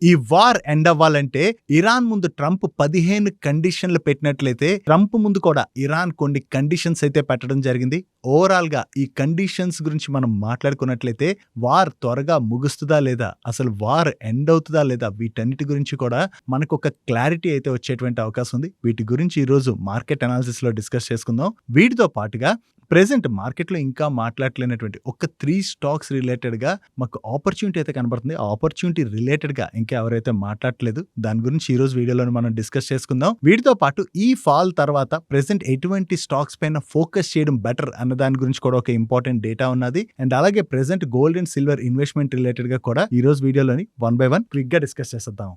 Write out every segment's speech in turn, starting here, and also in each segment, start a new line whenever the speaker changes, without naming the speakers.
ఈ war end అవ్వాలంటే Iran ముందు ట్రంప్ 15 కండిషన్లు పెట్టినట్లయితే ట్రంప్ ముందు కూడా ఇరాన్ కొన్ని కండిషన్స్ అయితే పెట్టడం జరిగింది. ఓవరాల్ గా ఈ కండిషన్స్ గురించి మనం మాట్లాడుకున్నట్లయితే వార్ త్వరగా ముగుస్తుందా లేదా, అసలు వార్ ఎండ్ అవుతుందా లేదా, వీటన్నిటి గురించి కూడా మనకు ఒక క్లారిటీ అయితే వచ్చేటువంటి అవకాశం ఉంది. వీటి గురించి ఈ రోజు మార్కెట్ అనాలిసిస్ లో డిస్కస్ చేసుకుందాం. వీటితో పాటుగా ప్రెసెంట్ మార్కెట్లో ఇంకా మాట్లాడలేనటువంటి ఒక 3 స్టాక్స్ రిలేటెడ్ గా మాకు ఆపర్చునిటీ అయితే కనబడుతుంది. ఆ ఆపర్చునిటీ రిలేటెడ్ గా ఇంకా ఎవరైతే మాట్లాడలేదు దాని గురించి ఈ రోజు వీడియోలో మనం డిస్కస్ చేసుకుందాం. వీటితో పాటు ఈ ఫాల్ తర్వాత ప్రెసెంట్ ఎటువంటి స్టాక్స్ పైన ఫోకస్ చేయడం బెటర్ అన్న దాని గురించి కూడా ఒక ఇంపార్టెంట్ డేటా ఉన్నది. అండ్ అలాగే present gold and silver investment related గా కూడా ఈ రోజు వీడియోలోని 1 by 1 క్విక్ గా డిస్కస్ చేద్దాం.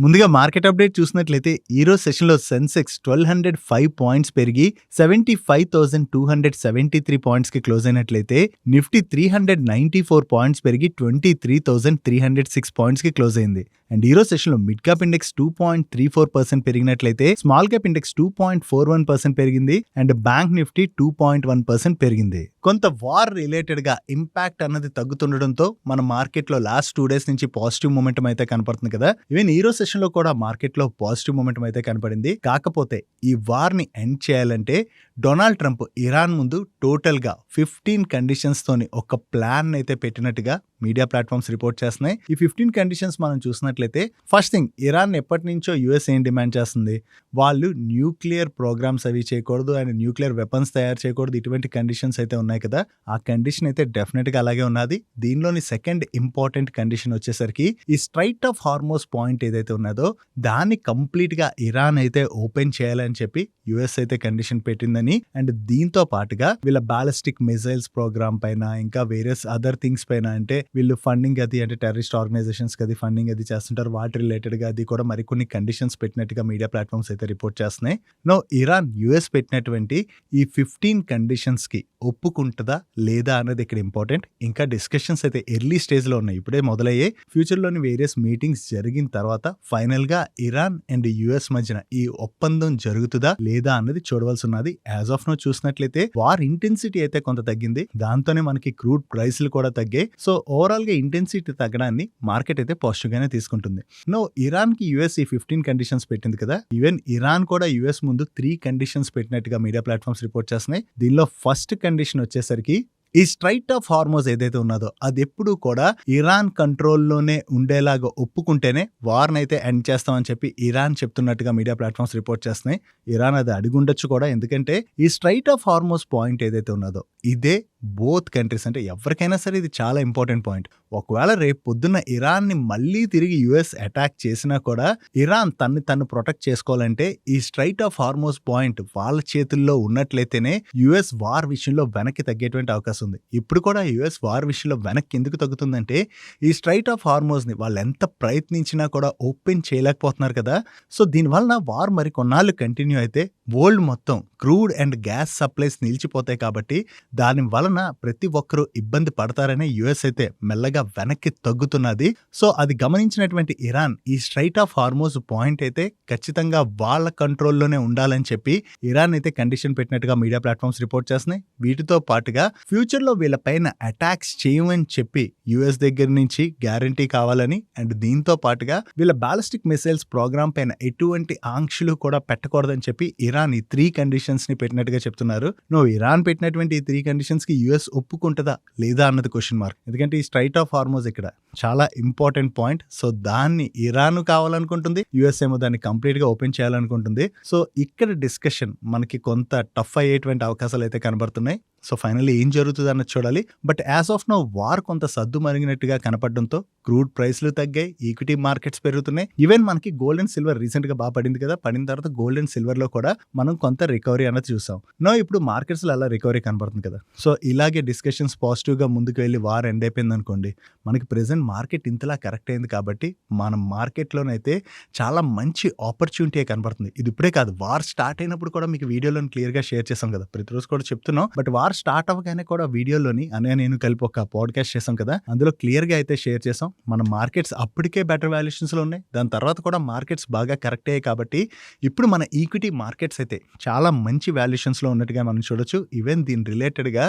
ముందుగా మార్కెట్ అప్డేట్ చూసినట్లయితే ఈ రోజు సెషన్లో సెన్సెక్స్ 1205 పాయింట్స్ పెరిగి 75,273 పాయింట్స్ కి క్లోజ్ అయినట్లయితే నిఫ్టీ 394 పాయింట్స్ పెరిగి 23,306 పాయింట్స్ కి క్లోజ్ అయింది. అండ్ ఈ రోజు సెషన్లో మిడ్ క్యాప్ ఇండెక్స్ 2.34% పెరిగినట్లయితే స్మాల్ క్యాప్ ఇండెక్స్ 2.41% పెరిగింది. అండ్ బ్యాంక్ నిఫ్టీ 2.1% పెరిగింది. కొంత వార్ రిలేటెడ్ గా ఇంపాక్ట్ అన్నది తగ్గుతుండడంతో మన మార్కెట్ లో లాస్ట్ 2 days నుంచి పాజిటివ్ మూమెంటం అయితే కనపడుతుంది కదా. ఈవెన్ ఈ రోజు సెషన్ లో కూడా మార్కెట్ లో పాజిటివ్ మూమెంటం అయితే కనపడింది. కాకపోతే ఈ వార్ ని ఎండ్ చేయాలంటే డొనాల్డ్ ట్రంప్ ఇరాన్ ముందు టోటల్ గా 15 కండిషన్స్ తోని ఒక ప్లాన్ అయితే పెట్టినట్టుగా మీడియా ప్లాట్ఫామ్స్ రిపోర్ట్ చేస్తున్నాయి. ఈ 15 కండిషన్స్ మనం చూసినట్లయితే ఫస్ట్ థింగ్, ఇరాన్ ఎప్పటి నుంచో యుఎస్ ఏం డిమాండ్ చేస్తుంది, వాళ్ళు న్యూక్లియర్ ప్రోగ్రామ్స్ అవి చేయకూడదు అండ్ న్యూక్లియర్ వెపన్స్ తయారు చేయకూడదు, ఇటువంటి కండిషన్స్ అయితే ఉన్నాయి కదా. ఆ కండిషన్ అయితే డెఫినెట్ గా అలాగే ఉన్నది. దీనిలోని సెకండ్ ఇంపార్టెంట్ కండిషన్ వచ్చేసరికి ఈ స్ట్రైట్ ఆఫ్ హార్మోస్ పాయింట్ ఏదైతే ఉన్నదో దాన్ని కంప్లీట్ గా ఇరాన్ అయితే ఓపెన్ చేయాలని చెప్పి యుఎస్ అయితే కండిషన్ పెట్టిందని. అండ్ దీంతో పాటుగా వీళ్ళ బాలిస్టిక్ మిసైల్స్ ప్రోగ్రామ్ పైన ఇంకా వేరియస్ అదర్ థింగ్స్ పైన, అంటే వీళ్ళు ఫండింగ్ అది అంటే టెర్రరిస్ట్ ఆర్గనైజేషన్స్ కి అది ఫండింగ్ అది చేస్తుంటారు, వాటి రిలేటెడ్ గా అది కూడా మరికొన్ని కండిషన్స్ పెట్టినట్టుగా మీడియా ప్లాట్ఫామ్స్ అయితే రిపోర్ట్ చేస్తున్నాయి. నో ఇరాన్ యుఎస్ పెట్టినటువంటి ఈ 15 కండిషన్స్ కి ఒప్పుకుంటుందా లేదా అన్నది ఇక్కడ ఇంపార్టెంట్. ఇంకా డిస్కషన్స్ అయితే ఎర్లీ స్టేజ్ లో ఉన్నాయి, ఇప్పుడే మొదలయ్యే. ఫ్యూచర్ లోని వేరియస్ మీటింగ్స్ జరిగిన తర్వాత ఫైనల్ గా ఇరాన్ అండ్ యుఎస్ మధ్యన ఈ ఒప్పందం జరుగుతుందా లేదా అన్నది చూడవలసి ఉన్నది. యాజ్ ఆఫ్ నో చూసినట్లయితే వార్ ఇంటెన్సిటీ అయితే కొంత తగ్గింది, దాంతోనే మనకి క్రూడ్ ప్రైస్లు కూడా తగ్గాయి. సో ఓవరాల్ గా ఇంటెన్సిటీ తగ్గడాన్ని మార్కెట్ అయితే పాజిటివ్ గానే తీసుకుంటుంది. నో ఇరాన్ కి యుఎస్ ఈ 15 కండిషన్స్ పెట్టింది కదా. ఈవెన్ ఇరాన్ కూడా యుఎస్ ముందు 3 కండిషన్స్ పెట్టినట్టుగా మీడియా ప్లాట్ఫామ్స్ రిపోర్ట్ చేస్తున్నాయి. దీనిలో ఫస్ట్ కండిషన్ వచ్చేసరికి ఈ స్ట్రైట్ ఆఫ్ హార్మోస్ ఏదైతే ఉన్నదో అది ఎప్పుడు కూడా ఇరాన్ కంట్రోల్లోనే ఉండేలాగా ఒప్పుకుంటేనే వార్ని అయితే ఎండ్ చేస్తామని చెప్పి ఇరాన్ చెప్తున్నట్టుగా మీడియా ప్లాట్ఫామ్స్ రిపోర్ట్ చేస్తున్నాయి. ఇరాన్ అది అడుగుండొచ్చు కూడా, ఎందుకంటే ఈ స్ట్రైట్ ఆఫ్ హార్మోస్ పాయింట్ ఏదైతే ఉన్నదో ఇదే బోత్ కంట్రీస్, అంటే ఎవరికైనా సరే ఇది చాలా ఇంపార్టెంట్ పాయింట్. ఒకవేళ రేపు పొద్దున్న ఇరాన్ ని మళ్ళీ తిరిగి యుఎస్ అటాక్ చేసినా కూడా ఇరాన్ తను ప్రొటెక్ట్ చేసుకోవాలంటే ఈ స్ట్రైట్ ఆఫ్ హార్మోస్ పాయింట్ వాళ్ళ చేతుల్లో ఉన్నట్లయితేనే యుఎస్ వార్ విషయంలో వెనక్కి తగ్గేటువంటి అవకాశం ఉంది. ఇప్పుడు కూడా యుఎస్ వార్ విషయంలో వెనక్కి ఎందుకు తగ్గుతుందంటే ఈ స్ట్రైట్ ఆఫ్ హార్మోస్ ని వాళ్ళు ఎంత ప్రయత్నించినా కూడా ఓపెన్ చేయలేకపోతున్నారు కదా. సో దీనివల్ల వార్ మరి కొన్నాళ్ళు కంటిన్యూ అయితే వరల్డ్ మొత్తం క్రూడ్ అండ్ గ్యాస్ సప్లైస్ నిలిచిపోతాయి. కాబట్టి దాని వలన ప్రతి ఒక్కరూ ఇబ్బంది పడతారనే యుఎస్ అయితే మెల్లగా వెనక్కి తగ్గుతున్నది. సో అది గమనించినటువంటి ఇరాన్ ఈ స్ట్రైట్ ఆఫ్ హార్మోస్ పాయింట్ అయితే ఖచ్చితంగా వాళ్ళ కంట్రోల్లోనే ఉండాలని చెప్పి ఇరాన్ అయితే కండిషన్ పెట్టినట్టుగా మీడియా ప్లాట్ఫామ్స్ రిపోర్ట్ చేస్తున్నాయి. వీటితో పాటుగా ఫ్యూచర్ లో వీళ్ళ పైన అటాక్స్ చేయమని చెప్పి యుఎస్ దగ్గర నుంచి గ్యారంటీ కావాలని, అండ్ దీంతో పాటుగా వీళ్ళ బాలిస్టిక్ మిసైల్స్ ప్రోగ్రామ్ పైన ఎటువంటి ఆంక్షలు కూడా పెట్టకూడదని చెప్పి ఇరాన్ ఈ 3 కండిషన్స్ ని పెట్టినట్టుగా చెప్తున్నారు. ఇరాన్ పెట్టినటువంటి ఈ 3 కండిషన్స్ కి యుఎస్ ఒప్పుకుంటుందా లేదా అన్నది క్వశ్చన్ మార్క్. ఎందుకంటే ఈ స్ట్రైట్ ఆఫ్ హార్మోస్ ఇక్కడ చాలా ఇంపార్టెంట్ పాయింట్. సో దాన్ని ఇరాన్ కావాలనుకుంటుంది, యుఎస్ ఏమో దాన్ని కంప్లీట్ గా ఓపెన్ చేయాలనుకుంటుంది. సో ఇక్కడ డిస్కషన్ మనకి కొంత టఫ్ అయ్యేటువంటి అవకాశాలు అయితే కనబడుతున్నాయి. సో ఫైనల్లీ ఏం జరుగుతుంది అన్నది చూడాలి. But as of no war కొంత సద్దు మరిగినట్టుగా కనపడడంతో క్రూడ్ ప్రైస్లు తగ్గాయి, ఈక్విటీ మార్కెట్స్ పెరుగుతున్నాయి. ఈవెన్ మనకి గోల్డ్ అండ్ సిల్వర్ రీసెంట్ గా బాగా పడింది కదా, పడిన తర్వాత గోల్డ్ అండ్ సిల్వర్ లో కూడా మనం కొంత రికవరీ అన్నది చూసాం. ఇప్పుడు మార్కెట్స్ లో అలా రికవరీ కనపడుతుంది కదా. సో ఇలాగే డిస్కషన్స్ పాజిటివ్ గా ముందుకు వెళ్ళి వార్ ఎండ్ అయిపోయింది అనుకోండి, మనకి ప్రెసెంట్ మార్కెట్ ఇంతలా కరెక్ట్ అయింది కాబట్టి మన మార్కెట్లోనైతే చాలా మంచి ఆపర్చునిటీ కనపడుతుంది. ఇది ఇప్పుడే కాదు, వార్ స్టార్ట్ అయినప్పుడు కూడా మీకు వీడియోలో క్లియర్ గా షేర్ చేసాం కదా, ప్రతిరోజు కూడా చెప్తున్నాం. బట్ వార్ వార్ స్టార్ట్ అవ్వగానే కూడా వీడియోలోని నేను కలిపి ఒక పాడ్కాస్ట్ చేసాం కదా, అందులో క్లియర్గా అయితే షేర్ చేసాం. మన మార్కెట్స్ అప్పటికే బెటర్ వాల్యుయేషన్స్లో ఉన్నాయి, దాని తర్వాత కూడా మార్కెట్స్ బాగా కరెక్ట్ అయ్యాయి. కాబట్టి ఇప్పుడు మన ఈక్విటీ మార్కెట్స్ అయితే చాలా మంచి వాల్యుయేషన్స్లో ఉన్నట్టుగా మనం చూడొచ్చు. ఈవెన్ దీని రిలేటెడ్గా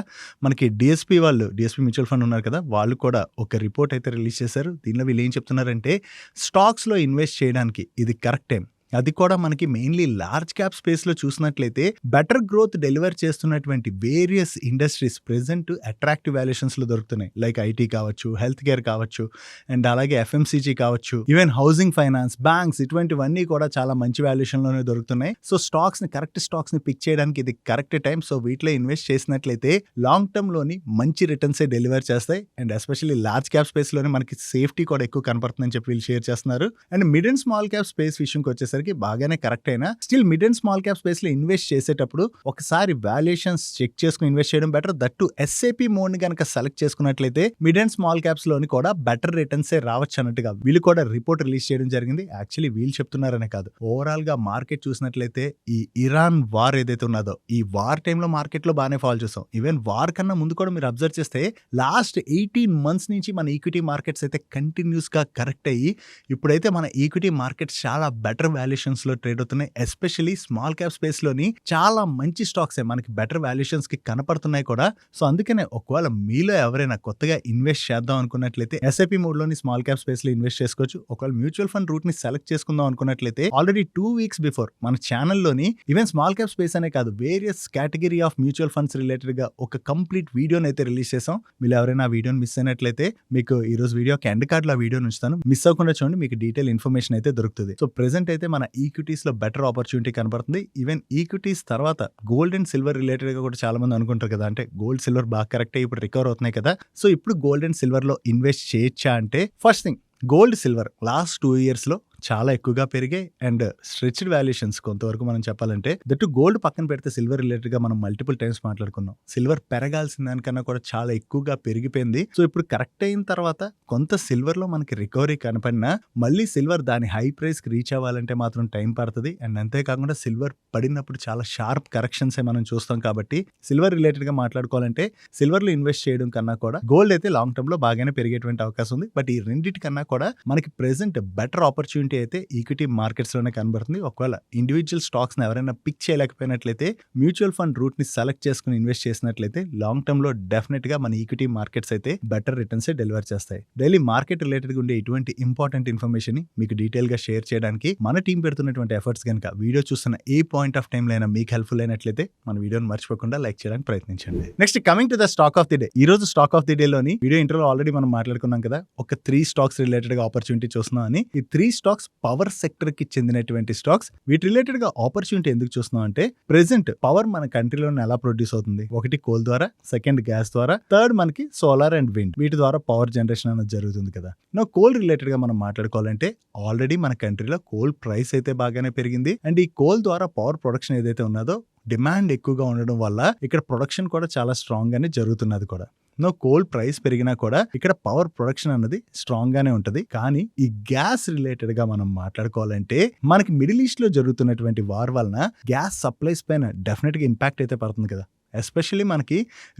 మనకి డిఎస్పీ మ్యూచువల్ ఫండ్ ఉన్నారు కదా, వాళ్ళు కూడా ఒక రిపోర్ట్ అయితే రిలీజ్ చేశారు. దీనిలో వీళ్ళు ఏం చెప్తున్నారంటే స్టాక్స్లో ఇన్వెస్ట్ చేయడానికి ఇది కరెక్ట్ టైం. అది కూడా మనకి మెయిన్లీ లార్జ్ క్యాప్ స్పేస్లో చూసినట్లయితే బెటర్ గ్రోత్ డెలివర్ చేస్తున్నటువంటి వేరియస్ ఇండస్ట్రీస్ ప్రెజెంట్ అట్రాక్టివ్ వాల్యుయేషన్స్లో దొరుకుతున్నాయి. లైక్ ఐటీ కావచ్చు, హెల్త్ కేర్ కావచ్చు, అండ్ అలాగే ఎఫ్ఎంసీజీ కావచ్చు, ఈవెన్ హౌసింగ్ ఫైనాన్స్, బ్యాంక్స్, ఇటువంటివన్నీ కూడా చాలా మంచి వాల్యుయేషన్లోనే దొరుకుతున్నాయి. సో కరెక్ట్ స్టాక్స్ని పిక్ చేయడానికి ఇది కరెక్ట్ టైం. సో వీటిలో ఇన్వెస్ట్ చేసినట్లయితే లాంగ్ టర్మ్లోని మంచి రిటర్న్సే డెలివర్ చేస్తాయి. అండ్ ఎస్పెషల్లీ లార్జ్ క్యాప్ స్పేస్లోనే మనకి సేఫ్టీ కూడా ఎక్కువ కనపడుతుందని చెప్పి వీళ్ళు షేర్ చేస్తున్నారు. And mid and small cap space విషయంకి వచ్చేసరికి బాగానే కరెక్ట్ అయినా still mid and small cap space లో ఇన్వెస్ట్ చేసేటప్పుడు ఒకసారి వాల్యుయేషన్స్ చెక్ చేసుకుని ఇన్వెస్ట్ చేయడం బెటర్. దట్టు ఎస్ఐపి మోడ్ ని కనుక సెలెక్ట్ చేసుకున్నట్లయితే మిడ్ అండ్ స్మాల్ క్యాప్స్ లోని కూడా బెటర్ రిటర్న్స్ రావచ్చు అన్నట్టుగా వీళ్ళు కూడా రిపోర్ట్ రిలీజ్ చేయడం జరిగింది. యాక్చువల్లీ వీళ్ళు చెప్తున్నారనే కాదు, ఓవరాల్ గా మార్కెట్ చూసినట్లయితే ఈ ఇరాన్ వార్ ఏదైతే ఉన్నదో ఈ వార్ టైంలో మార్కెట్ లో బాగానే ఫాల్ చూసాం. ఈవెన్ వార్ కన్నా ముందు కూడా మీరు అబ్జర్వ్ చేస్తే లాస్ట్ 18 months నుంచి మన ఈక్విటీ మార్కెట్స్ అయితే కంటిన్యూస్ గా కరెక్ట్ అయ్యి ఇప్పుడైతే మన ఈక్విటీ మార్కెట్స్ చాలా బెటర్ వాల్యుయేషన్స్ లో ట్రేడ్ అవుతున్నాయి. ఎస్పెషల్లీ స్మాల్ క్యాప్ స్పేస్ లోని చాలా మంచి స్టాక్స్ మనకి బెటర్ వాల్యుయేషన్స్ కి కనపడుతున్నాయి కూడా. సో అందుకనే ఒకవేళ మీలో ఎవరైనా కొత్తగా ఇన్వెస్ట్ చేద్దాం అనుకున్నట్లయితే ఎస్ఐపి మోడ్ లోని స్మాల్ క్యాప్ స్పేస్ లో ఇన్వెస్ట్ చేసుకోవచ్చు. ఒకవేళ మ్యూచువల్ ఫండ్ రూట్ ని సెలెక్ట్ చేసుకుందాం అనుకున్నట్లయితే ఆల్రెడీ 2 weeks బిఫోర్ మన ఛానల్లోని ఈవెన్ స్మాల్ క్యాప్ స్పేస్ అనే కాదు various category of mutual funds related గా ఒక కంప్లీట్ వీడియోని అయితే రిలీజ్ చేసాం. మీరు ఎవరైనా ఆ వీడియోని మిస్ అయినట్లయితే మీకు ఈ రోజు వీడియోకి ఎండ్ కార్డ్ లో ఆ వీడియోని ఉంచుతాను, మిస్ అవ్వకుండా చూడండి, మీకు డీటెయిల్ ఇన్ఫర్మేషన్ అయితే దొరుకుతుంది. సో ప్రెసెంట్ అయితే మన ఈక్విటీస్ లో బెటర్ ఆపర్చునిటీ కనబడుతుంది. ఈవెన్ ఈక్విటీస్ తర్వాత గోల్డ్ అండ్ సిల్వర్ రిలేటెడ్ గా కూడా చాలా మంది అనుకుంటారు కదా, అంటే గోల్డ్ సిల్వర్ బాగా కరెక్ట్ ఇప్పుడు రికవర్ అవుతున్నాయి కదా, సో ఇప్పుడు గోల్డ్ అండ్ సిల్వర్ లో ఇన్వెస్ట్ చేయొచ్చా అంటే first thing gold silver last 2 years లో చాలా ఎక్కువగా పెరిగాయి అండ్ స్ట్రెచ్డ్ వాల్యుయేషన్స్ కొంతవరకు మనం చెప్పాలంటే. దట్టు గోల్డ్ పక్కన పెడితే సిల్వర్ రిలేటెడ్ గా మనం మల్టిపుల్ టైమ్స్ మాట్లాడుకున్నాం. సిల్వర్ పెరగాల్సిన దానికన్నా కూడా చాలా ఎక్కువగా పెరిగిపోయింది. సో ఇప్పుడు కరెక్ట్ అయిన తర్వాత కొంత సిల్వర్ లో మనకి రికవరీ కనపడినా మళ్ళీ సిల్వర్ దాని హై ప్రైస్ కి రీచ్ అవ్వాలంటే మాత్రం టైం పడుతుంది. అండ్ అంతేకాకుండా సిల్వర్ పడినప్పుడు చాలా షార్ప్ కరెక్షన్స్ మనం చూస్తాం. కాబట్టి సిల్వర్ రిలేటెడ్ గా మాట్లాడుకోవాలంటే సిల్వర్ లో ఇన్వెస్ట్ చేయడం కన్నా కూడా గోల్డ్ అయితే లాంగ్ టర్మ్ లో బాగానే పెరిగేటువంటి అవకాశం ఉంది. బట్ ఈ రెండింటి కన్నా కూడా మనకి ప్రెసెంట్ బెటర్ ఆపర్చునిటీ అయితే ఈక్విటీ మార్కెట్స్ లోనే కనబడుతుంది. ఒకవేళ ఇండివిజువల్ స్టాక్స్ ని ఎవరైనా పిక్ చేయలేకపోయినట్లయితే మ్యూచువల్ ఫండ్ రూట్ ని సెలెక్ట్ చేసుకుని ఇన్వెస్ట్ చేసినట్లయితే లాంగ్ టర్మ్ లో డెఫినెట్ గా మన ఈక్విటీ మార్కెట్స్ అయితే బెటర్ రిటర్న్స్ డెలివర్ చేస్తాయి. డైలీ మార్కెట్ రిలేటెడ్ గా ఉండే ఇటువంటి ఇంపార్టెంట్ ఇన్ఫర్మేషన్ ని మీకు డీటెయిల్ గా షేర్ చేయడానికి మన టీం పెడుతున్నటువంటి ఎఫర్ట్స్ కనుక వీడియో చూస్తున్న ఏ పాయింట్ ఆఫ్ టైం లైనా మీకు హెల్ప్ఫుల్ అయినట్లయితే మన వీడియోని మర్చిపోకుండా లైక్ చేయడానికి ప్రయత్నించండి. Next coming to the stock of the day. ఈ రోజు స్టాక్ ఆఫ్ ది డే లోని వీడియో ఇంటర్లో ఆల్రెడీ మనం మాట్లాడుకున్నాం కదా, ఒక 3 స్టాక్స్ రిలేటెడ్ గా ఆపర్చునిటీ చూస్తున్నాం అని. ఈ 3 స్టాక్స్ పవర్ సెక్టర్ కి చెందినటువంటి స్టాక్స్. వీటి రిలేటెడ్ గా ఆపర్చునిటీ ఎందుకు చూస్తున్నాం అంటే ప్రెసెంట్ పవర్ మన కంట్రీలో ఎలా ప్రొడ్యూస్ అవుతుంది, ఒకటి కోల్ ద్వారా, సెకండ్ గ్యాస్ ద్వారా, థర్డ్ మనకి సోలార్ అండ్ విండ్, వీటి ద్వారా పవర్ జనరేషన్ అనేది జరుగుతుంది కదా. కోల్ రిలేటెడ్ గా మనం మాట్లాడుకోవాలంటే ఆల్రెడీ మన కంట్రీలో కోల్ ప్రైస్ అయితే బాగానే పెరిగింది. అండ్ ఈ కోల్ ద్వారా పవర్ ప్రొడక్షన్ ఏదైతే ఉన్నదో డిమాండ్ ఎక్కువగా ఉండడం వల్ల ఇక్కడ ప్రొడక్షన్ కూడా చాలా స్ట్రాంగ్ గానే జరుగుతున్నది కూడా. కోల్ ప్రైస్ పెరిగినా కూడా ఇక్కడ పవర్ ప్రొడక్షన్ అన్నది స్ట్రాంగ్ గానే ఉంటది. కానీ ఈ గ్యాస్ రిలేటెడ్ గా మనం మాట్లాడుకోవాలంటే మనకి మిడిల్ ఈస్ట్ లో జరుగుతున్నటువంటి వార్ వలన గ్యాస్ సప్లైస్ పైన డెఫినెట్ గా ఇంపాక్ట్ అయితే పడుతుంది కదా. ఎస్పెషల్లీ మనకి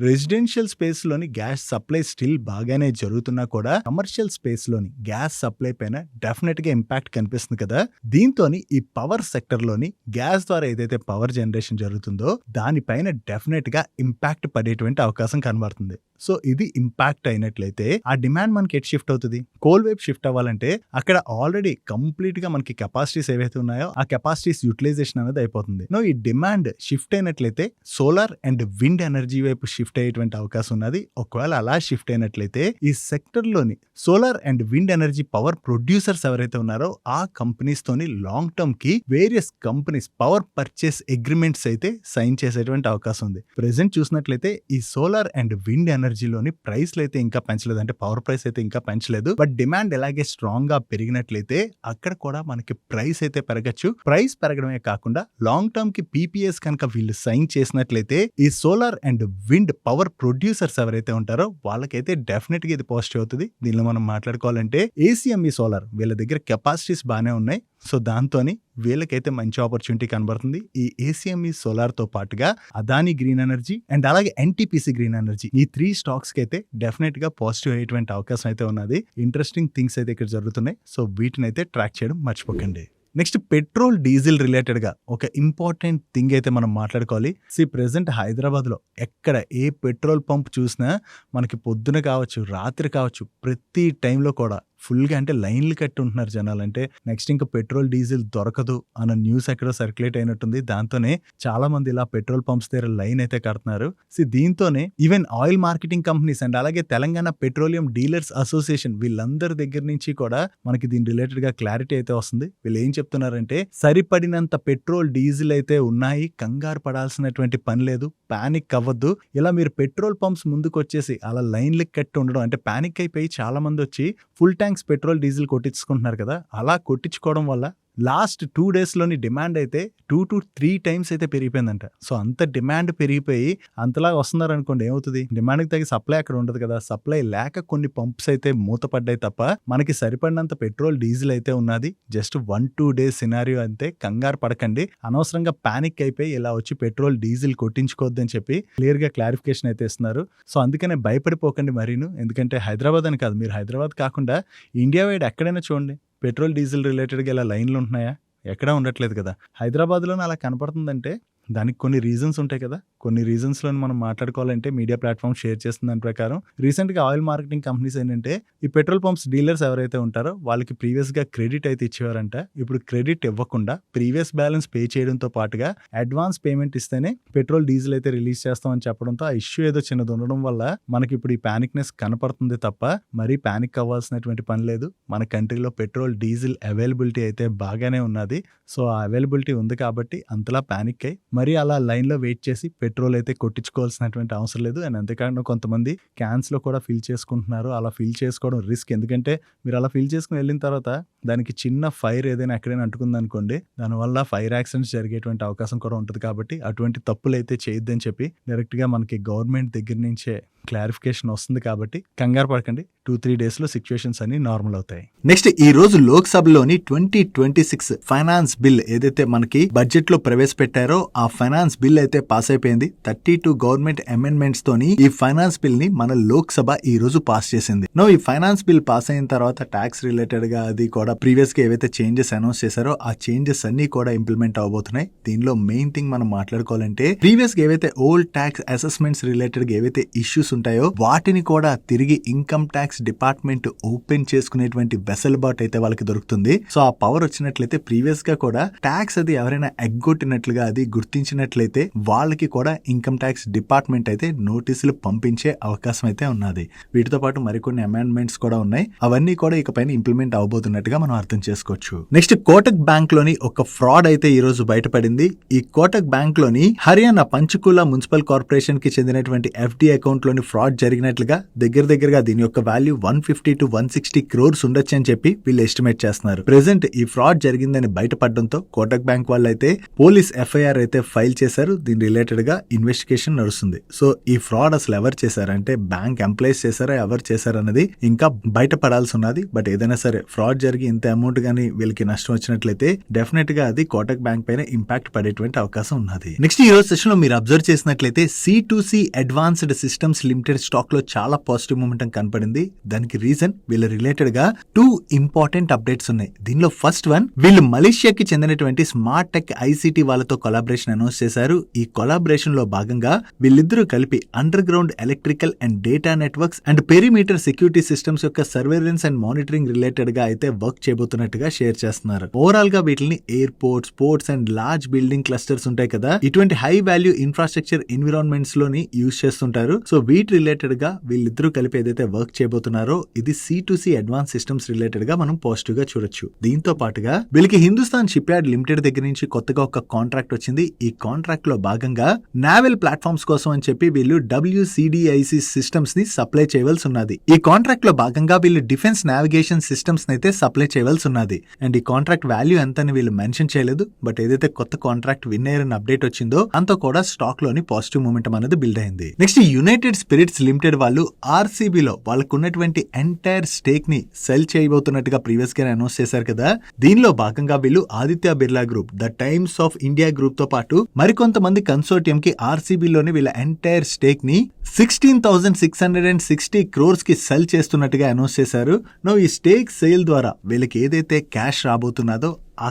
రెసిడెన్షియల్ స్పేస్ లోని గ్యాస్ సప్లై స్టిల్ బాగానే జరుగుతున్నా కూడా కమర్షియల్ స్పేస్ లోని గ్యాస్ సప్లై పైన డెఫినెట్ గా ఇంపాక్ట్ కనిపిస్తుంది కదా. దీంతో ఈ పవర్ సెక్టర్ లోని గ్యాస్ ద్వారా ఏదైతే పవర్ జనరేషన్ జరుగుతుందో దానిపైన డెఫినెట్ గా ఇంపాక్ట్ పడేటువంటి అవకాశం కనబడుతుంది. సో ఇది ఇంపాక్ట్ అయినట్లయితే ఆ డిమాండ్ మనకి ఎట్ షిఫ్ట్ అవుతుంది. కోల్ వైపు షిఫ్ట్ అవ్వాలంటే అక్కడ ఆల్రెడీ కంప్లీట్ గా మనకి కెపాసిటీస్ ఏవైతే ఉన్నాయో ఆ కెపాసిటీస్ యూటిలైజేషన్ అనేది అయిపోతుంది. ఈ డిమాండ్ షిఫ్ట్ అయినట్లయితే సోలార్ అండ్ విండ్ ఎనర్జీ వైపు షిఫ్ట్ అయ్యేటువంటి అవకాశం ఉన్నది. ఒకవేళ అలా షిఫ్ట్ అయినట్లయితే ఈ సెక్టర్ లోని solar and wind energy power producers ఎవరైతే ఉన్నారో ఆ కంపెనీస్ తోని లాంగ్ టర్మ్ కి various companies power purchase agreements అయితే సైన్ చేసేటువంటి అవకాశం ఉంది. ప్రెసెంట్ చూసినట్లయితే ఈ సోలార్ అండ్ విండ్ ఎనర్జీలోని ప్రైస్లు అయితే ఇంకా పెంచలేదు, అంటే పవర్ ప్రైస్ అయితే ఇంకా పెంచలేదు. బట్ డిమాండ్ ఎలాగే స్ట్రాంగ్ గా పెరిగినట్లయితే అక్కడ కూడా మనకి ప్రైస్ అయితే పెరగచ్చు. ప్రైస్ పెరగడమే కాకుండా లాంగ్ టర్మ్ కి పీపీఎస్ కనుక వీళ్ళు సైన్ చేసినట్లయితే ఈ solar and wind power producers ఎవరైతే ఉంటారో వాళ్ళకైతే డెఫినెట్ గా ఇది పాజిటివ్ అవుతుంది. దీనిలో మనం మాట్లాడుకోవాలంటే ఏసీఎంఈ సోలార్ వీళ్ళ దగ్గర కెపాసిటీస్ బాగానే ఉన్నాయి. సో దాంతోని వీళ్ళకైతే మంచి ఆపర్చునిటీ కనబడుతుంది. ఈ ACME సోలార్తో పాటుగా అదానీ గ్రీన్ ఎనర్జీ అండ్ అలాగే NTPC గ్రీన్ ఎనర్జీ, ఈ 3 స్టాక్స్కి అయితే డెఫినెట్గా పాజిటివ్ అయ్యేటువంటి అవకాశం అయితే ఉన్నది. ఇంట్రెస్టింగ్ థింగ్స్ అయితే ఇక్కడ జరుగుతున్నాయి. సో వీటిని అయితే ట్రాక్ చేయడం మర్చిపోకండి. నెక్స్ట్ పెట్రోల్ డీజిల్ రిలేటెడ్గా ఒక ఇంపార్టెంట్ థింగ్ అయితే మనం మాట్లాడుకోవాలి. ప్రెసెంట్ హైదరాబాద్లో ఎక్కడ ఏ పెట్రోల్ పంప్ చూసినా మనకి పొద్దున కావచ్చు, రాత్రి కావచ్చు, ప్రతి టైంలో కూడా ఫుల్గా అంటే లైన్లు కట్టి ఉంటున్నారు జనాలు. అంటే నెక్స్ట్ ఇంకా పెట్రోల్ డీజిల్ దొరకదు అన్న న్యూస్ ఎక్కడో సర్క్యులేట్ అయినట్టుంది. దాంతోనే చాలా మంది ఇలా పెట్రోల్ పంప్స్ దగ్గర లైన్ అయితే కడుతున్నారు. దీంతోనే even oil marketing companies and అలాగే తెలంగాణ పెట్రోలియం డీలర్స్ అసోసియేషన్ వీళ్ళందరి దగ్గర నుంచి కూడా మనకి దీని రిలేటెడ్ గా క్లారిటీ అయితే వస్తుంది. వీళ్ళు ఏం చెప్తున్నారంటే సరిపడినంత పెట్రోల్ డీజిల్ అయితే ఉన్నాయి, కంగారు పడాల్సినటువంటి పని లేదు, పానిక్ అవ్వద్దు. ఇలా మీరు పెట్రోల్ పంప్స్ ముందుకు వచ్చేసి అలా లైన్లు కట్టి ఉండడం అంటే పానిక్ అయిపోయి చాలా మంది వచ్చి ఫుల్ ట్యాంక్స్ పెట్రోల్ డీజిల్ కొట్టించుకుంటున్నారు కదా. అలా కొట్టించుకోవడం వల్ల లాస్ట్ 2 డేస్లోని డిమాండ్ అయితే 2 to 3 టైమ్స్ అయితే పెరిగిపోయిందంట. సో అంత డిమాండ్ పెరిగిపోయి అంతలాగా వస్తున్నారు అనుకోండి, ఏమవుతుంది, డిమాండ్కి తగ్గ సప్లై అక్కడ ఉండదు కదా. సప్లై లేక కొన్ని పంప్స్ అయితే మూతపడ్డాయి తప్ప మనకి సరిపడినంత పెట్రోల్ డీజిల్ అయితే ఉన్నది. జస్ట్ 1-2 డేస్ సినారియో అంతే, కంగారు పడకండి. అనవసరంగా పానిక్ అయిపోయి ఇలా వచ్చి పెట్రోల్ డీజిల్ కొట్టించుకోవద్దని చెప్పి క్లియర్గా క్లారిఫికేషన్ అయితే ఇస్తున్నారు. సో అందుకనే భయపడిపోకండి మరీను. ఎందుకంటే హైదరాబాద్ అని కాదు, మీరు హైదరాబాద్ కాకుండా ఇండియా వైడ్ ఎక్కడైనా చూడండి, పెట్రోల్ డీజిల్ రిలేటెడ్గా ఇలా లైన్లు ఉంటున్నాయా? ఎక్కడా ఉండట్లేదు కదా. హైదరాబాద్లోనే అలా కనపడుతుందంటే దానికి కొన్ని రీజన్స్ ఉంటాయి కదా. కొన్ని రీజన్స్లో మనం మాట్లాడుకోవాలంటే మీడియా ప్లాట్ఫామ్ షేర్ చేస్తున్న దాని ప్రకారం రీసెంట్గా ఆయిల్ మార్కెటింగ్ కంపెనీస్ ఏంటంటే ఈ పెట్రోల్ పంప్స్ డీలర్స్ ఎవరైతే ఉంటారో వాళ్ళకి ప్రీవియస్గా క్రెడిట్ అయితే ఇచ్చేవారంట. ఇప్పుడు క్రెడిట్ ఇవ్వకుండా ప్రీవియస్ బ్యాలెన్స్ పే చేయడంతో పాటుగా అడ్వాన్స్ పేమెంట్ ఇస్తేనే పెట్రోల్ డీజిల్ అయితే రిలీజ్ చేస్తామని చెప్పడంతో ఆ ఇష్యూ ఏదో చిన్నది ఉండడం వల్ల మనకి ఇప్పుడు ఈ పానిక్నెస్ కనపడుతుంది తప్ప మరీ పానిక్ అవ్వాల్సినటువంటి పని లేదు. మన కంట్రీలో పెట్రోల్ డీజిల్ అవైలబిలిటీ అయితే బాగానే ఉన్నది. సో ఆ అవైలబిలిటీ ఉంది కాబట్టి అంతలా పానిక్ అయ్యి మరి అలా లైన్లో వెయిట్ చేసి పెట్రోల్ అయితే కొట్టించుకోవాల్సినటువంటి అవసరం లేదు. అండ్ అంతేకాకుండా కొంతమంది క్యాన్స్లో కూడా ఫిల్ చేసుకుంటున్నారు. అలా ఫిల్ చేసుకోవడం రిస్క్. ఎందుకంటే మీరు అలా ఫిల్ చేసుకుని వెళ్ళిన తర్వాత దానికి చిన్న ఫైర్ ఏదైనా ఎక్కడైనా అంటుకుందనుకోండి, దానివల్ల ఫైర్ యాక్సిడెంట్స్ జరిగేటువంటి అవకాశం కూడా ఉంటుంది. కాబట్టి అటువంటి తప్పులు అయితే చేయొద్దని చెప్పి డైరెక్ట్గా మనకి గవర్నమెంట్ దగ్గర నుంచే క్లారిఫికేషన్ వస్తుంది. కాబట్టి కంగారు పడకండి, 2-3 డేస్లో సిచ్యువేషన్స్ అన్ని నార్మల్ అవుతాయి. నెక్స్ట్ ఈ రోజు లోక్సభలోని 2026 ఫైనాన్స్ బిల్ ఏదైతే మనకి బడ్జెట్ లో ప్రవేశపెట్టారో ఆ ఫైనాన్స్ బిల్ అయితే పాస్ అయిపోయింది. 32 గవర్నమెంట్ అమెండ్మెంట్స్ తోని ఈ ఫైనాన్స్ బిల్ ని మన లోక్సభ ఈ రోజు పాస్ చేసింది. ఈ ఫైనాన్స్ బిల్ పాస్ అయిన తర్వాత ట్యాక్స్ రిలేటెడ్ గా అది కూడా ప్రీవియస్ గా ఏవైతే చేంజెస్ అనౌన్స్ చేశారో ఆ చేంజెస్ అన్ని కూడా ఇంప్లిమెంట్ అవబోతున్నాయి. దీనిలో మెయిన్ థింగ్ మనం మాట్లాడుకోవాలంటే ప్రీవియస్ గా ఏవైతే ఓల్డ్ ట్యాక్స్ అసెస్మెంట్స్ రిలేటెడ్ గా ఏవైతే ఇష్యూస్ ఉంటాయో వాటిని కూడా తిరిగి ఇన్కమ్ ట్యాక్స్ డిపార్ట్మెంట్ ఓపెన్ చేసుకునేటువంటి వెసలుబాటు అయితే వాళ్ళకి దొరుకుతుంది. సో ఆ పవర్ వచ్చినట్లయితే ప్రీవియస్ గా కూడా ట్యాక్స్ అది ఎవరైనా ఎగ్గొట్టినట్లుగా అది గుర్తించినట్లయితే వాళ్ళకి కూడా ఇన్కమ్ ట్యాక్స్ డిపార్ట్మెంట్ అయితే నోటీసులు పంపించే అవకాశం అయితే ఉన్నది. వీటితో పాటు మరికొన్ని అమెండ్మెంట్స్ కూడా ఉన్నాయి. అవన్నీ కూడా ఇకపైన ఇంప్లిమెంట్ అవబోతున్నట్టుగా మనం అర్థం చేసుకోవచ్చు. నెక్స్ట్ కోటక్ బ్యాంక్ లోని ఒక ఫ్రాడ్ అయితే ఈ రోజు బయటపడింది. ఈ కోటక్ బ్యాంక్ లోని హర్యానా పంచకులా మున్సిపల్ కార్పొరేషన్ కి చెందినటువంటి FD అకౌంట్ లోని ఫ్రాడ్ జరిగినట్లుగా దగ్గరగా దీని యొక్క వాల్యూ 150 to 160 crores ఉండొచ్చు అని చెప్పి వీళ్ళు ఎస్టిమేట్ చేస్తున్నారు. ప్రెసెంట్ ఈ ఫ్రాడ్ జరిగిందని బయటపడడంతో కోటక్ బ్యాంక్ వాళ్ళు అయితే పోలీస్ FIR అయితే ఫైల్ చేశారు. దీని రిలేటెడ్ గా ఇన్వెస్టిగేషన్ నడుస్తుంది. సో ఈ ఫ్రాడ్ అసలు ఎవరు చేశారంటే బ్యాంక్ ఎంప్లాయీస్ చేశారా, ఎవరు చేశారన్నది ఇంకా బయటపడాల్సి ఉన్నది. బట్ ఏదైనా సరే ఫ్రాడ్ జరిగి ఇంత అమౌంట్ గానీ వీళ్ళకి నష్టం వచ్చినట్లయితే డెఫినెట్ గా అది కోటక్ బ్యాంక్ పైన ఇంపాక్ట్ పడేటువంటి అవకాశం ఉన్నది. నెక్స్ట్ ఈ రోజు సెషన్ లో మీరు అబ్జర్వ్ చేసినట్లయితే C2C advanced systems limited stock లో చాలా పాజిటివ్ మూమెంటం కనపడింది. దానికి రీజన్ వీళ్ళ రిలేటెడ్ గా 2 ఇంపార్టెంట్ అప్డేట్స్ ఉన్నాయి. దీనిలో ఫస్ట్ వన్, వీళ్ళు మలేషియాకి చెందినటువంటి స్మార్ట్ టెక్ ICT వాళ్ళతో కొలాబరేషన్ అనౌన్స్ చేశారు. ఈ కొలాబరేషన్ లో భాగంగా వీళ్ళిద్దరూ కలిపి under ground electrical and data networks and perimeter security systems యొక్క సర్వేలెన్స్ అండ్ మానిటరింగ్ రిలేటెడ్ గా అయితే వర్క్ చేయబోతున్నట్టుగా షేర్ చేస్తున్నారు. ఓవరాల్ గా వీటిని airports, ports and large building clusters ఉంటాయి కదా, ఇటువంటి హై వాల్యూ ఇన్ఫ్రాస్ట్రక్చర్ ఎన్విరాన్మెంట్స్ లోని యూజ్ చేస్తుంటారు. సో వీటి రిలేటెడ్ గా వీళ్ళిద్దరూ కలిపి ఏదైతే వర్క్ చేయబోతున్నారో ఇది C2C అడ్వాన్స్ సిస్టమ్స్ రిలేటెడ్ గా మనం పాజిటివ్ గా చూడొచ్చు. దీంతో పాటుగా వీళ్ళకి హిందుస్థాన్ షిప్ యార్డ్ లిమిటెడ్ దగ్గర నుంచి కొత్తగా ఒక కాంట్రాక్ట్ వచ్చింది. ఈ కాంట్రాక్ట్ లో భాగంగా నావెల్ ప్లాట్ఫామ్స్ కోసం అని చెప్పి వీళ్ళు WCDIC సిస్టమ్స్ ని సప్లై చేయవలసి ఉన్నది. ఈ కాంట్రాక్ట్ లో భాగంగా వీళ్ళు డిఫెన్స్ నావిగేషన్ సిస్టమ్స్ అయితే సప్లై చేయవలసి ఉన్నది. అండ్ ఈ కాంట్రాక్ట్ వాల్యూ ఎంత అని వీళ్ళు మెన్షన్ చేయలేదు. బట్ ఏదైతే కొత్త కాంట్రాక్ట్ విన్ అయ్యారని అప్డేట్ వచ్చిందో అంతా కూడా స్టాక్ లోని పాజిటివ్ మూమెంటం అనేది బిల్డ్ అయింది. నెక్స్ట్ యునైటెడ్ స్పిరిట్స్ లిమిటెడ్ వాళ్ళు ఆర్సీబీలో వాళ్ళకు ఉన్నటువంటి ఎంటైర్ స్టేక్ ని సెల్ చేయబోతున్నట్టుగా ప్రీవియస్ గా అనౌన్స్ చేశారు కదా. దీనిలో భాగంగా వీళ్ళు Aditya Birla group, the times of India group తో పాటు మరికొంతమంది కన్సోర్టియం కి ఆర్సీబీలోని వీళ్ళ ఎంటైర్ స్టేక్ ని 16,660 crores కి సెల్ చేస్తున్నట్టుగా అనౌన్స్ చేశారు. ఈ స్టేక్ సేల్ ద్వారా వీళ్ళకి ఏదైతే క్యాష్ రాబోతున్నదో ఆ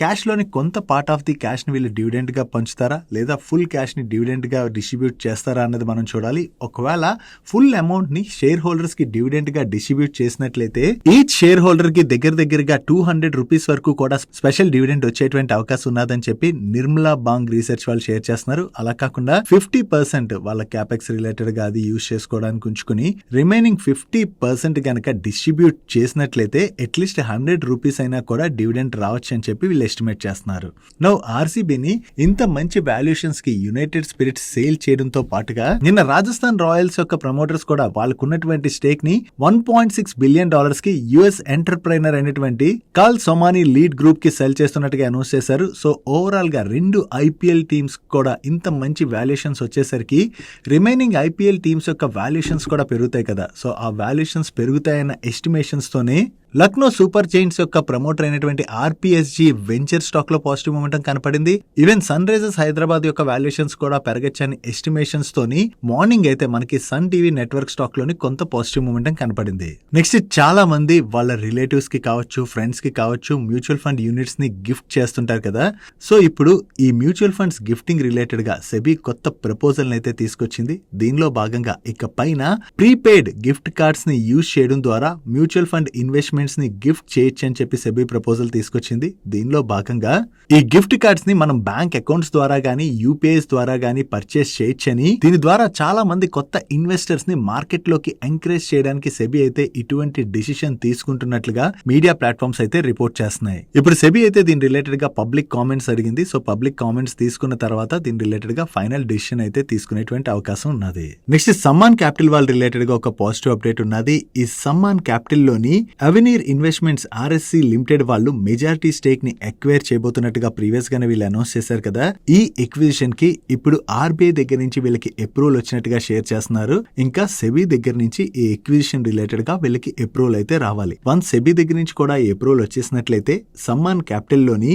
క్యాష్ లోని కొంత పార్ట్ ఆఫ్ ది క్యాష్ ని వీళ్ళు డివిడెండ్ గా పంచుతారా లేదా ఫుల్ క్యాష్ ని డివిడెండ్ గా డిస్ట్రిబ్యూట్ చేస్తారా అన్నది మనం చూడాలి. ఒకవేళ ఫుల్ అమౌంట్ ని షేర్ హోల్డర్స్ కి డివిడెండ్ గా డిస్ట్రిబ్యూట్ చేసినట్లయితే ఈచ్ షేర్ హోల్డర్ కి దగ్గరగా 200 రూపీస్ వరకు కూడా స్పెషల్ డివిడెండ్ వచ్చేటువంటి అవకాశం ఉన్నదని చెప్పి నిర్మలా బాంగ్ రీసెర్చ్ వాళ్ళు షేర్ చేస్తున్నారు. అలా కాకుండా 50% వాళ్ళ క్యాపెక్స్ రిలేటెడ్ గా అది యూజ్ చేసుకోవడానికి ఉంచుకుని రిమైనింగ్ 50% గనక డిస్ట్రిబ్యూట్ చేసినట్లయితే అట్లీస్ట్ 100 రూపీస్ అయినా కూడా డివిడెండ్ రావచ్చు అని చెప్పి వీళ్ళు ఎస్టిమేట్ చేస్తున్నారు. నౌ ఆర్సీబీని ఇంత మంచి వాల్యుయేషన్స్ కి యునైటెడ్ స్పిరిట్స్ సేల్ చేయడంతో పాటుగా నిన్న రాజస్థాన్ రాయల్స్ యొక్క ప్రమోటర్స్ కూడా వాళ్ళకున్నటువంటి స్టేక్ ని $1.6 బిలియన్ కి యుఎస్ ఎంటర్ప్రైనర్ అయినటువంటి కాల్ సోమానీ లీడ్ గ్రూప్ కి సెల్ చేస్తున్నట్టుగా అనౌన్స్ చేశారు. సో ఓవరాల్ గా 2 ఐపీఎల్ టీమ్స్ కూడా ఇంత మంచి వాల్యుయేషన్స్ వచ్చేసరికి రిమైనింగ్ ఐపీఎల్ టీమ్స్ యొక్క వాల్యుయేషన్స్ కూడా పెరుగుతాయి కదా. సో ఆ వాల్యుయేషన్స్ పెరుగుతాయన్న ఎస్టిమేషన్స్ తోనే లక్నో సూపర్ జైంట్స్ యొక్క ప్రమోటర్ అయినటువంటి ఆర్పీఎస్జీ వెంచర్ స్టాక్ లో పాజిటివ్ మూమెంటం కనపడింది. ఈవెన్ సన్ రైజర్స్ హైదరాబాద్ యొక్క వాల్యుయేషన్స్ కూడా పెరగచ్చని ఎస్టిమేషన్స్ తోని మార్నింగ్ అయితే మనకి సన్ టీవీ నెట్వర్క్ స్టాక్ లోని కొంత పాజిటివ్ మూమెంటం కనపడింది. నెక్స్ట్ చాలా మంది వాళ్ళ రిలేటివ్స్ కి కావచ్చు, ఫ్రెండ్స్ కి కావచ్చు మ్యూచువల్ ఫండ్ యూనిట్స్ ని గిఫ్ట్ చేస్తుంటారు కదా. సో ఇప్పుడు ఈ మ్యూచువల్ ఫండ్స్ గిఫ్టింగ్ రిలేటెడ్ గా సెబీ కొత్త ప్రపోజల్ అయితే తీసుకొచ్చింది. దీనిలో భాగంగా ఇక పైన ప్రీపెయిడ్ గిఫ్ట్ కార్డ్స్ ని యూజ్ చేయడం ద్వారా మ్యూచువల్ ఫండ్ ఇన్వెస్ట్మెంట్ ని గిఫ్ట్ చేయొచ్చు అని చెప్పి సెబీ ప్రపోజల్ తీసుకొచ్చింది. దీనిలో భాగంగా ఈ గిఫ్ట్ కార్డ్స్ ని మనం బ్యాంక్ అకౌంట్స్ ద్వారా గానీ యూపీఐస్ ద్వారా గానీ పర్చేస్ చేయొచ్చని, దీని ద్వారా చాలా మంది కొత్త ఇన్వెస్టర్స్ ని మార్కెట్ లోకి ఎంకరేజ్ చేయడానికి సెబీ అయితే ఇటువంటి డిసిషన్ తీసుకుంటున్నట్లుగా మీడియా ప్లాట్ఫామ్స్ అయితే రిపోర్ట్ చేస్తున్నాయి. ఇప్పుడు సెబీ అయితే దీని రిలేటెడ్ గా పబ్లిక్ కామెంట్స్ అడిగింది. సో పబ్లిక్ కామెంట్స్ తీసుకున్న తర్వాత దీని రిలేటెడ్ గా ఫైనల్ డిసిషన్ అయితే తీసుకునేటువంటి అవకాశం ఉన్నది. నెక్స్ట్ సమ్మాన్ క్యాపిటల్ వాళ్ళ రిలేటెడ్ గా ఒక పాజిటివ్ అప్డేట్ ఉన్నది. ఈ సమ్మాన్ క్యాపిటల్ లోని అవెన్యూ ఇన్వెస్ట్మెంట్స్ ఆర్ఎస్సి లిమిటెడ్ వాళ్ళు మెజారిటీ స్టేక్ ని ఎక్వైర్ చేయబోతున్నట్టుగా ప్రీవియస్ గానే వీళ్ళు అనౌన్స్ చేశారు కదా. ఈ ఎక్విజిషన్ కి ఇప్పుడు ఆర్బీఐ దగ్గర నుంచి వీళ్ళకి అప్రూవల్ వచ్చినట్టుగా షేర్ చేస్తున్నారు. ఇంకా సెబీ దగ్గర నుంచి ఈ ఎక్విజిషన్ రిలేటెడ్ గా వీళ్ళకి అప్రూవల్ అయితే రావాలి. వన్స్ సెబీ దగ్గర నుంచి కూడా ఈ అప్రూవల్ వచ్చేసినట్లయితే సమ్మాన్ క్యాపిటల్ లోని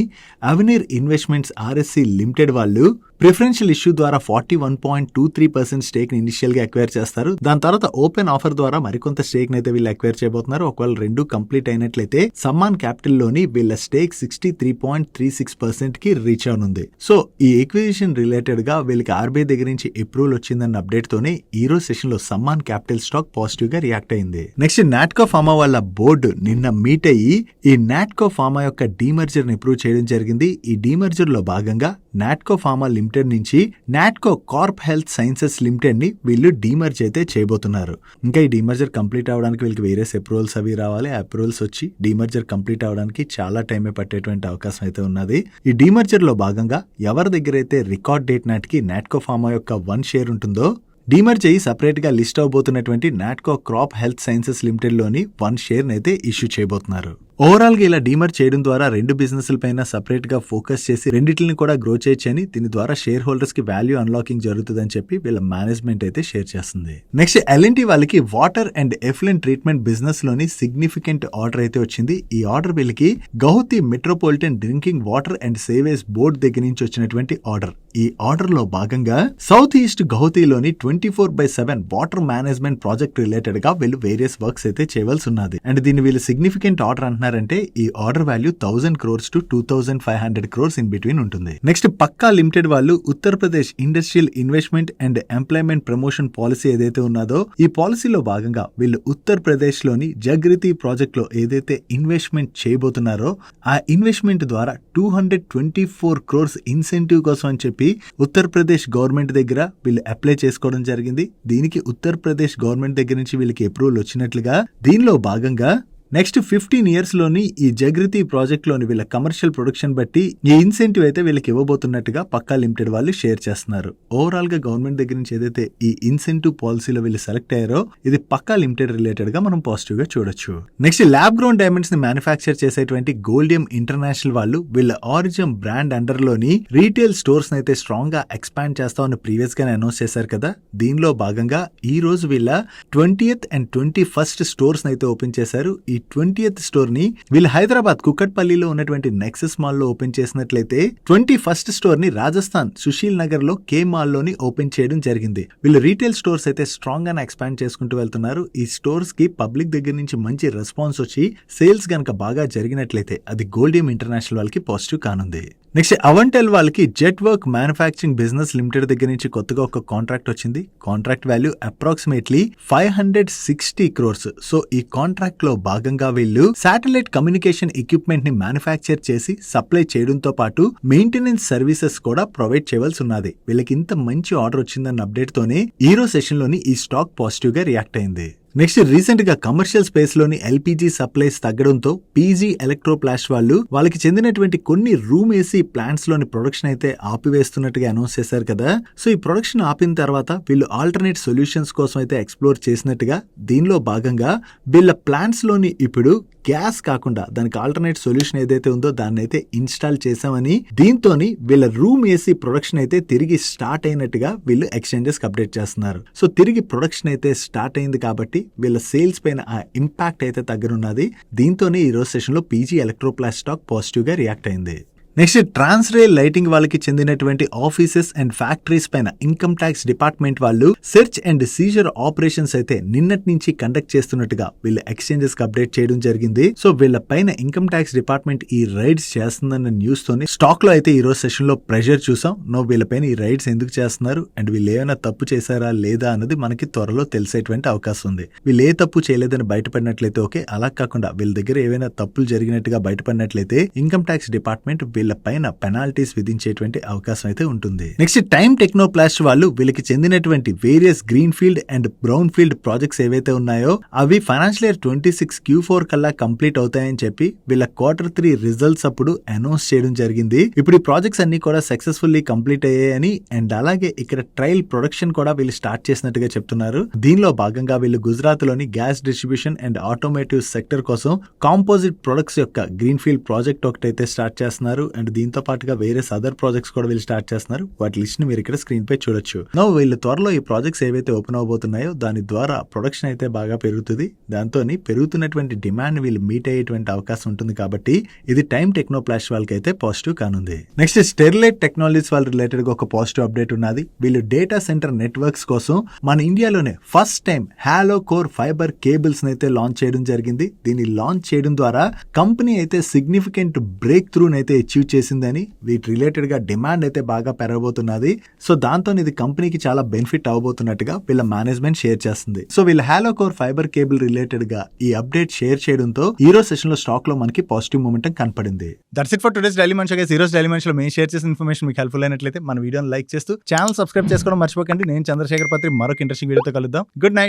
అవెన్యూ ఇన్వెస్ట్మెంట్స్ ఆర్ఎస్సి లిమిటెడ్ వాళ్ళు ప్రిఫరెన్షియల్ ఇష్యూ ద్వారా 41.23% స్టేక్ ని ఇనిషియల్ గా అక్వైర్ చేస్తారు. దాని తర్వాత ఓపెన్ ఆఫర్ ద్వారా మరికొంత స్టేక్ అయితే వీళ్ళు అక్వైర్ చేయబోతున్నారు. ఒకవేళ రెండు కంప్లీట్ అయినట్లయితే సమ్మాన్ క్యాపిటల్ లోని వీళ్ళ స్టేక్ 63.36% కి రీచ్ అవనుంది. సో ఈ ఎక్విజిషన్ రిలేటెడ్ గా వీళ్ళకి ఆర్బీఐ దగ్గర నుంచి అప్రూవల్ వచ్చిందన్న అప్డేట్ తోనే ఈ రోజు సెషన్ లో సమ్మాన్ క్యాపిటల్ స్టాక్ పాజిటివ్ గా రియాక్ట్ అయింది. నెక్స్ట్ నాట్కో ఫార్మా వాళ్ళ బోర్డు నిన్న మీట్ అయ్యి ఈ నాట్కో ఫార్మా యొక్క డీమర్జర్ ని అప్రూవ్ చేయడం జరిగింది. ఈ డీమర్జర్ లో భాగంగా నాట్కో ఫార్మా లిమిటెడ్ నుంచి Natco Corp health sciences limited ని వీళ్ళు డీమర్జ్ అయితే చేయబోతున్నారు. ఇంకా ఈ డీమర్జర్ కంప్లీట్ అవడానికి వీళ్ళకి వేరియస్ అప్రూవల్స్ అవి రావాలి. అప్రూవల్స్ వచ్చి డీమర్జర్ కంప్లీట్ అవడానికి చాలా టైమే పట్టేటువంటి అవకాశం అయితే ఉన్నది. ఈ డీమర్జర్ లో భాగంగా ఎవరి దగ్గర అయితే రికార్డ్ డేట్ నాటికి నాట్కో ఫార్మా యొక్క 1 షేర్ ఉంటుందో డీమర్జ్ అయ్యి సపరేట్ గా లిస్ట్ అవబోతున్నటువంటి Natco crop health sciences limited లోని 1 షేర్ అయితే ఇష్యూ చేయబోతున్నారు. ఓవరాల్ గా ఇలా డీమర్జ్ చేయడం ద్వారా రెండు బిజినెస్ల పైన సపరేట్ గా ఫోకస్ చేసి రెండిటిని కూడా గ్రో చేయొచ్చని, దీని ద్వారా షేర్ హోల్డర్స్ కి వాల్యూ అన్లాకింగ్ జరుగుతుందని చెప్పి వీళ్ళ మేనేజ్మెంట్ అయితే షేర్ చేస్తుంది. నెక్స్ట్ ఎల్ఎన్టీ వాళ్ళకి water and effluent treatment business లోని సిగ్నిఫికెంట్ ఆర్డర్ అయితే వచ్చింది. ఈ ఆర్డర్ వీళ్ళకి Guwahati metropolitan drinking water and sewage board దగ్గర నుంచి వచ్చినటువంటి ఆర్డర్. ఈ ఆర్డర్ లో భాగంగా సౌత్ ఈస్ట్ గౌహతిలోని 24/7 వాటర్ మేనేజ్మెంట్ ప్రాజెక్ట్ రిలేటెడ్ గా వీళ్ళు వేరియస్ వర్క్స్ అయితే చేయవలసి ఉన్నది. అండ్ దీన్ని వీళ్ళు సిగ్నిఫికెంట్ ఆర్డర్ అంటున్నారంటే ఈ order value 1000 crores to 2500 crores in between ఉంటుంది. నెక్స్ట్ పక్కా లిమిటెడ్ వాళ్ళు Uttar Pradesh industrial investment and employment promotion policy ఏదైతే ఉన్నదో ఈ పాలసీలో భాగంగా వీళ్ళు ఉత్తరప్రదేశ్ లోని జగ్రితి ప్రాజెక్ట్ లో ఏదైతే ఇన్వెస్ట్మెంట్ చేయబోతున్నారో ఆ ఇన్వెస్ట్మెంట్ ద్వారా 224 crores ఇన్సెంటివ్ కోసం అని చెప్పి ఉత్తరప్రదేశ్ గవర్నమెంట్ దగ్గర వీళ్ళు అప్లై చేసుకోవడం జరిగింది. దీనికి ఉత్తరప్రదేశ్ గవర్నమెంట్ దగ్గర నుంచి వీళ్ళకి అప్రూవల్ వచ్చినట్లుగా దీనిలో భాగంగా నెక్స్ట్ 15 ఇయర్స్ లోని ఈ జగృతి ప్రాజెక్ట్ లోని వీళ్ళ కమర్షియల్ ప్రొడక్షన్ బట్టి ఈ ఇన్సెంటివ్ అయితే వీళ్ళకి ఇవ్వబోతున్నట్టుగా పక్కా లిమిటెడ్ వాళ్ళు షేర్ చేస్తున్నారు. ఓవరాల్ గా గవర్నమెంట్ దగ్గర నుంచి ఏదైతే ఈ ఇన్సెంటివ్ పాలసీలో వీళ్ళు సెలెక్ట్ అయ్యారో ఇది పక్కా లిమిటెడ్ రిలేటెడ్ గా మనం పాజిటివ్ గా చూడొచ్చు. నెక్స్ట్ ల్యాబ్ గ్రౌండ్ డైమండ్స్ ని మ్యానుఫ్యాక్చర్ చేసేటువంటి గోల్డియం ఇంటర్నేషనల్ వాళ్ళు వీళ్ళ ఆరిజిన్ బ్రాండ్ అండర్ లోని రీటైల్ స్టోర్స్ అయితే స్ట్రాంగ్ గా ఎక్స్పాండ్ చేస్తామని ప్రీవియస్ గానే అనౌన్స్ చేశారు కదా. దీనిలో భాగంగా ఈ రోజు వీళ్ళ 20th and 21st స్టోర్స్ అయితే ఓపెన్ చేశారు. ఈ 20th స్టోర్ ని వీళ్ళు హైదరాబాద్ కుక్కట్పల్లిలో ఉన్నటువంటి నెక్సస్ మాల్ లో ఓపెన్ చేసినట్లయితే 21st స్టోర్ ని రాజస్థాన్ సుశీల్ నగర్ లో కే మాల్ లోని ఓపెన్ చేయడం జరిగింది. వీళ్ళు రీటైల్ స్టోర్స్ అయితే స్ట్రాంగ్ గా ఎక్స్పాండ్ చేసుకుంటూ వెళ్తున్నారు. ఈ స్టోర్స్ కి పబ్లిక్ దగ్గర నుంచి మంచి రెస్పాన్స్ వచ్చి సేల్స్ గనక బాగా జరిగినట్లయితే అది గోల్డియం ఇంటర్నేషనల్ వాళ్ళకి పాజిటివ్ కానుంది. నెక్స్ట్ అవెంటెల్ వాళ్ళకి jet work manufacturing business limited దగ్గర నుంచి కొత్తగా ఒక కాంట్రాక్ట్ వచ్చింది. Contract value approximately 560 crores. So ఈ కాంట్రాక్ట్ లో భాగంగా వీళ్ళు శాటిలైట్ కమ్యూనికేషన్ ఎక్విప్మెంట్ ని మ్యానుఫ్యాక్చర్ చేసి సప్లై చేయడంతో పాటు మెయింటెనెన్స్ సర్వీసెస్ కూడా ప్రొవైడ్ చేయవలసి ఉన్నది. వీళ్ళకి ఇంత మంచి ఆర్డర్ వచ్చిందన్న అప్డేట్ తోనే ఈరో సెషన్ లోని ఈ స్టాక్ పాజిటివ్ గా రియాక్ట్ అయింది. నెక్స్ట్ రీసెంట్ గా కమర్షియల్ స్పేస్ లోని ఎల్పీజీ సప్లైస్ తగ్గడంతో పీజీ ఎలక్ట్రోప్లాస్ట్ వాళ్ళు వాళ్ళకి చెందినటువంటి కొన్ని రూమ్ ఏసీ ప్లాంట్స్ లోని ప్రొడక్షన్ అయితే ఆపివేస్తున్నట్టుగా అనౌన్స్ చేశారు కదా. సో ఈ ప్రొడక్షన్ ఆపిన తర్వాత వీళ్ళు ఆల్టర్నేట్ సొల్యూషన్స్ కోసం అయితే ఎక్స్ప్లోర్ చేసినట్టుగా దీనిలో భాగంగా వీళ్ళ ప్లాంట్స్ లోని ఇప్పుడు గ్యాస్ కాకుండా దానికి ఆల్టర్నేట్ సొల్యూషన్ ఏదైతే ఉందో దాన్ని అయితే ఇన్స్టాల్ చేశామని దీంతోని వీళ్ళ రూమ్ ఏసీ ప్రొడక్షన్ అయితే తిరిగి స్టార్ట్ అయినట్టుగా వీళ్ళు ఎక్స్చేంజెస్ అప్డేట్ చేస్తున్నారు. సో తిరిగి ప్రొడక్షన్ అయితే స్టార్ట్ అయింది కాబట్టి వీళ్ళ సేల్స్ పైన ఆ ఇంపాక్ట్ అయితే తగ్గనున్నది. దీంతోనే ఈ రోజు సెషన్ లో పీజీ ఎలక్ట్రోప్లాస్ట్ స్టాక్ పాజిటివ్ గా రియాక్ట్ అయింది. నెక్స్ట్ ట్రాన్స్రేల్ లైటింగ్ వాళ్ళకి చెందినటువంటి ఆఫీసెస్ అండ్ ఫ్యాక్టరీస్ పైన ఇన్కమ్ ట్యాక్స్ డిపార్ట్మెంట్ వాళ్ళు సెర్చ్ అండ్ సీజర్ ఆపరేషన్స్ అయితే నిన్నటి నుంచి కండక్ట్ చేస్తున్నట్టుగా వీళ్ళు ఎక్స్చేంజెస్ కి అప్డేట్ చేయడం జరిగింది. సో వీళ్ళ పైన ఇన్కమ్ ట్యాక్స్ డిపార్ట్మెంట్ ఈ రైడ్స్ చేస్తుందన్న న్యూస్ తోని స్టాక్ లో అయితే ఈ రోజు సెషన్ లో ప్రెషర్ చూసాం. వీళ్ళ పైన ఈ రైడ్స్ ఎందుకు చేస్తున్నారు అండ్ వీళ్ళు ఏమైనా తప్పు చేశారా లేదా అన్నది మనకి త్వరలో తెలిసేటువంటి అవకాశం ఉంది. వీళ్ళు ఏ తప్పు చేయలేదని బయటపడినట్లయితే ఓకే, అలా కాకుండా వీళ్ళ దగ్గర ఏవైనా తప్పులు జరిగినట్టుగా బయటపడినట్లయితే ఇన్కమ్ ట్యాక్స్ డిపార్ట్మెంట్ వీళ్ళ పైన పెనాల్టీస్ విధించేటువంటి అవకాశం అయితే ఉంటుంది. నెక్స్ట్ టైమ్ టెక్నోప్లాస్ట్ వాళ్ళు వీళ్ళకి చెందినటువంటి various green field and brown field projects ఏవైతే ఉన్నాయో అవి ఫైనాన్షియల్ ఇయర్ 26 Q4 కల్లా కంప్లీట్ అవుతాయని చెప్పి వీళ్ళ Q3 రిజల్ట్స్ అప్పుడు అనౌన్స్ చేయడం జరిగింది. ఇప్పుడు ఈ ప్రాజెక్ట్స్ అన్ని కూడా సక్సెస్ఫుల్లీ కంప్లీట్ అయ్యాయని అండ్ అలాగే ఇక్కడ ట్రయల్ ప్రొడక్షన్ కూడా వీళ్ళు స్టార్ట్ చేసినట్టుగా చెప్తున్నారు. దీనిలో భాగంగా వీళ్ళు గుజరాత్ లోని gas distribution and automotive sector కోసం కాంపోజిట్ ప్రొడక్ట్స్ యొక్క గ్రీన్ ఫీల్డ్ ప్రాజెక్ట్ ఒకటైతే స్టార్ట్ చేస్తున్నారు. అండ్ దీంతో పాటుగా వేరే అదర్ ప్రాజెక్ట్స్ కూడా వీళ్ళు స్టార్ట్ చేస్తున్నారు. వాటి లిస్ట్ ని మీరు ఇక్కడ స్క్రీన్ పై చూడొచ్చు. వీళ్ళు త్వరలో ఈ ప్రాజెక్ట్స్ ఏవైతే ఓపెన్ అవబోతున్నాయో దాని ద్వారా ప్రొడక్షన్ అయితే బాగా పెరుగుతుంది. దాంతో పెరుగుతున్నటువంటి డిమాండ్ వీళ్ళు మీట్ అయ్యేటువంటి అవకాశం ఉంటుంది. కాబట్టి ఇది టైమ్ టెక్నోప్లాస్ట్ వాళ్ళకి అయితే పాజిటివ్ కానుంది. నెక్స్ట్ స్టెరిలైట్ టెక్నాలజీస్ వాళ్ళ రిలేటెడ్ గా ఒక పాజిటివ్ అప్డేట్ ఉన్నది. వీళ్ళు డేటా సెంటర్ నెట్వర్క్స్ కోసం మన ఇండియాలోనే first time hollow core fibre cables అయితే లాంచ్ చేయడం జరిగింది. దీన్ని లాంచ్ చేయడం ద్వారా కంపెనీ అయితే సిగ్నిఫికెంట్ బ్రేక్ త్రూ అయితే అచీవ్ చేసిందని వీటి రిలేటెడ్ గా డిమాండ్ అయితే బాగా పెరగబోతున్నది. సో దాంతో ఇది కంపెనీకి చాలా బెనిఫిట్ అవబోతున్నట్టుగా వీళ్ళ మేనేజ్మెంట్ షేర్ చేస్తుంది. సో వీళ్ళ hollow core fibre cable related గా ఈ అప్డేట్ షేర్ చేయడంతో ఈ రోజు సెషన్ లో స్టాక్ లో మనకి పాజిటివ్ మూమెంటం కనపడింది. That's it for today's daily munch. ఈ రోజు డైలీ మంచ్ లో మేము షేర్ చేసిన ఇన్ఫర్మేషన్ మీకు హెల్ప్ఫుల్ అయినట్లయితే మన వీడియోని లైక్ చేస్తూ ఛానల్ సబ్స్క్రైబ్ చేసుకోవడం మర్చిపోకండి. నేను చంద్రశేఖర్ పత్రి మరొక ఇంట్రెస్టింగ్ వీడియోతో కలుద్దాం. Good night.